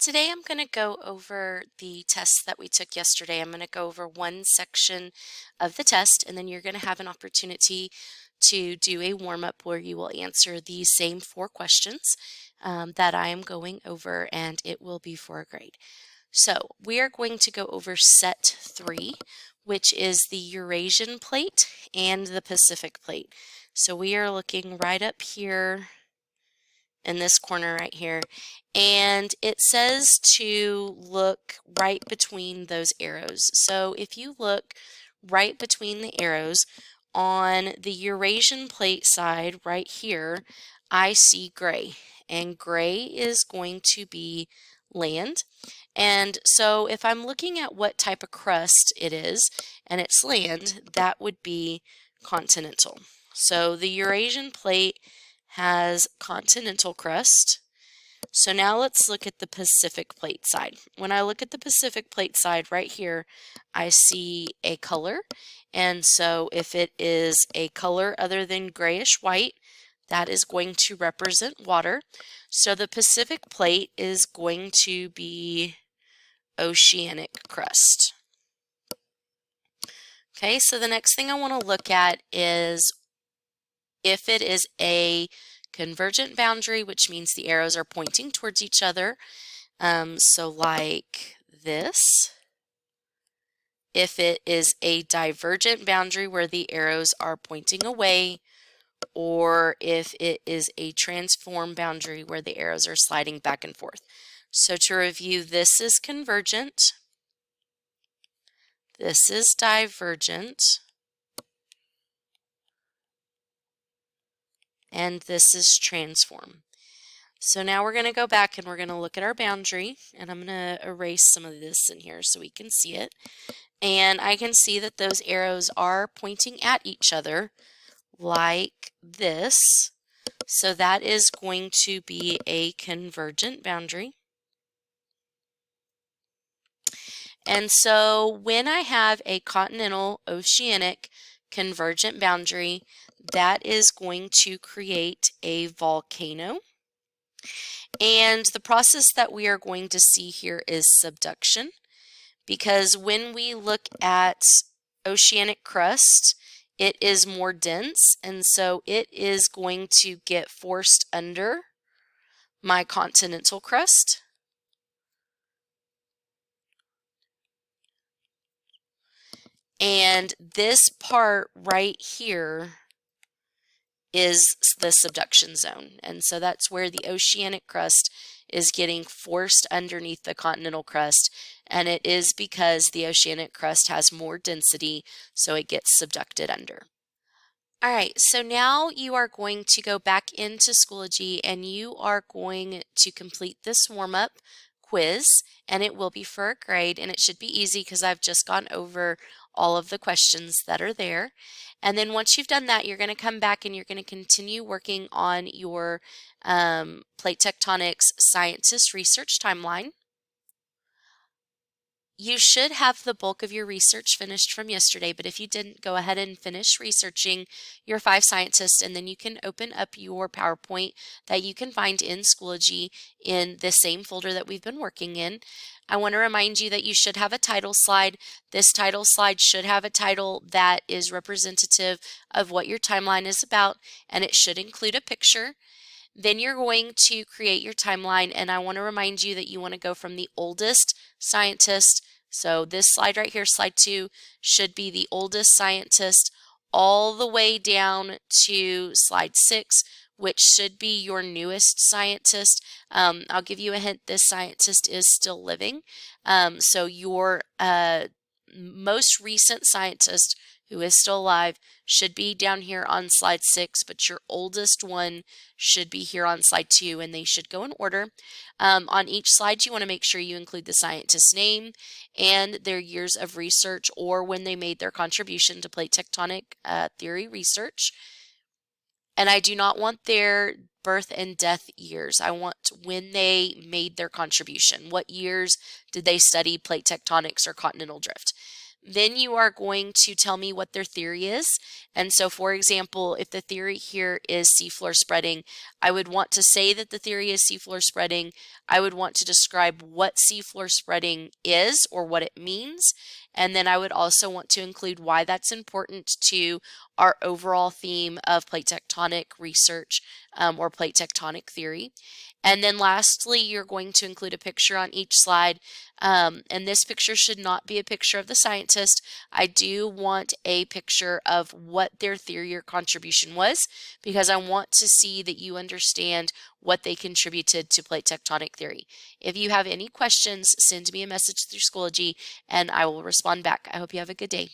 Today I'm going to go over the test that we took yesterday. I'm going to go over one section of the test, and then you're going to have an opportunity to do a warm-up where you will answer the same 4 questions that I am going over, and it will be for a grade. So we are going to go over set 3, which is the Eurasian plate and the Pacific plate. So we are looking right up here in this corner right here, and it says to look right between those arrows. So if you look right between the arrows on the Eurasian plate side right here, I see gray, and gray is going to be land. And so if I'm looking at what type of crust it is and it's land, that would be continental. So the Eurasian plate has continental crust. So now let's look at the Pacific plate side. When I look at the Pacific plate side right here, I see a color. And so if it is a color other than grayish white, that is going to represent water. So the Pacific plate is going to be oceanic crust. Okay, so the next thing I want to look at is if it is a convergent boundary, which means the arrows are pointing towards each other. So like this. If it is a divergent boundary where the arrows are pointing away, or if it is a transform boundary where the arrows are sliding back and forth. So to review, this is convergent, this is divergent, and this is transform. So now we're going to go back and we're going to look at our boundary, and I'm going to erase some of this in here so we can see it. And I can see that those arrows are pointing at each other like this. So that is going to be a convergent boundary. And so when I have a continental oceanic convergent boundary, that is going to create a volcano. And the process that we are going to see here is subduction, because when we look at oceanic crust, it is more dense, and so it is going to get forced under my continental crust. And this part right here is the subduction zone. And so that's where the oceanic crust is getting forced underneath the continental crust. And it is because the oceanic crust has more density, so it gets subducted under. All right, so now you are going to go back into Schoology and you are going to complete this warm-up quiz, and it will be for a grade, and it should be easy because I've just gone over all of the questions that are there. And then once you've done that, you're going to come back and you're going to continue working on your plate tectonics scientist research timeline. You should have the bulk of your research finished from yesterday, but if you didn't, go ahead and finish researching your 5 scientists, and then you can open up your PowerPoint that you can find in Schoology in the same folder that we've been working in. I want to remind you that you should have a title slide. This title slide should have a title that is representative of what your timeline is about, and it should include a picture. Then you're going to create your timeline, and I want to remind you that you want to go from the oldest scientist. So this slide right here, slide 2, should be the oldest scientist all the way down to slide 6, which should be your newest scientist. I'll give you a hint, this scientist is still living. So your most recent scientist who is still alive should be down here on slide 6, but your oldest one should be here on slide 2, and they should go in order. On each slide, you want to make sure you include the scientist's name and their years of research, or when they made their contribution to plate tectonic theory research. And I do not want their birth and death years. I want when they made their contribution. What years did they study plate tectonics or continental drift? Then you are going to tell me what their theory is. And so, for example, if the theory here is seafloor spreading, I would want to say that the theory is seafloor spreading. I would want to describe what seafloor spreading is or what it means. And then I would also want to include why that's important to our overall theme of plate tectonic research or plate tectonic theory. And then lastly, you're going to include a picture on each slide. And this picture should not be a picture of the scientist. I do want a picture of what their theory or contribution was, because I want to see that you understand what they contributed to plate tectonic theory. If you have any questions, send me a message through Schoology and I will respond back. I hope you have a good day.